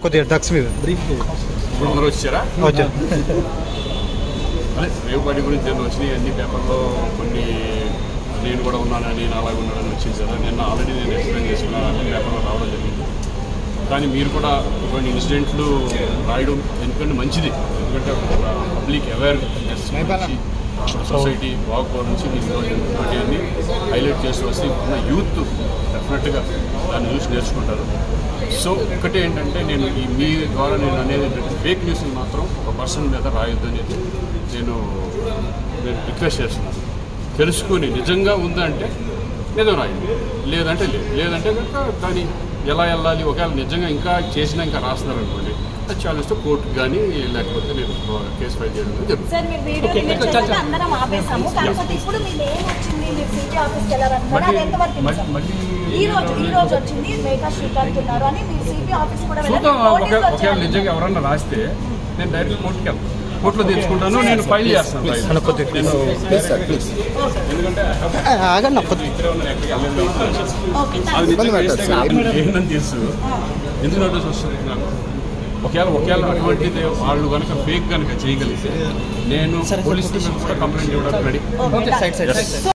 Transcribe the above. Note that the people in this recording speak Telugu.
కొద్దిగా డ్రగ్స్ మీద బ్రీఫ్ అందరూ వచ్చారా? వచ్చారు. అదే రేవు పార్టీ గురించి నేను వచ్చినాయి అన్ని పేపర్లో కొన్ని నేను కూడా ఉన్నానని నేను అలాగే ఉన్నానని వచ్చింది కదా. నిన్న ఆల్రెడీ నేను ఎక్స్ప్లెయిన్ చేసుకున్నాను, అన్ని పేపర్లో రావడం జరిగింది. కానీ మీరు కూడా కొన్ని ఇన్సిడెంట్లు రాయడం ఎందుకంటే మంచిది, ఎందుకంటే పబ్లిక్ అవేర్నెస్ సొసైటీ బాగుపో నుంచి మీరు అన్ని హైలైట్ చేసి వస్తే ఉన్న యూత్ డెఫినెట్గా దాన్ని చూసి నేర్చుకుంటారు. సో ఒకటే ఏంటంటే నేను మీ ద్వారా నేను అనేది ఏంటంటే ఫేక్ న్యూస్ని మాత్రం ఒక పర్సన్ మీద రాయొద్దు అనేది నేను రిక్వెస్ట్ చేస్తున్నాను. తెలుసుకొని నిజంగా ఉందంటే నిజం రాయండి, లేదంటే లేదంటే కనుక దాన్ని ఎలా వెళ్ళాలి, ఒకవేళ నిజంగా ఇంకా చేసినా ఇంకా రాస్తున్నారు అనుకోండి, అది చాలా కోర్టుకు కానీ లేకపోతే నేను కేసు ఫైల్ చేయడం ఒకవేళ నిజంగా ఎవరన్నా రాస్తే నేను డైరెక్ట్ కోర్టుకి వెళ్తాను, కోర్టులో తెచ్చుకుంటాను, నేను ఫైల్ చేస్తాను. ఏంటని తెలుసు ఎందుకు నోటీస్ వస్తుంది నాకు. ఒకవేళ అటువంటిది వాళ్ళు కనుక ఫేక్ కనుక చేయగలిగితే నేను పోలీస్ స్టేషన్ కూడా కంప్లైంట్ ఇవ్వడానికి రెడీ.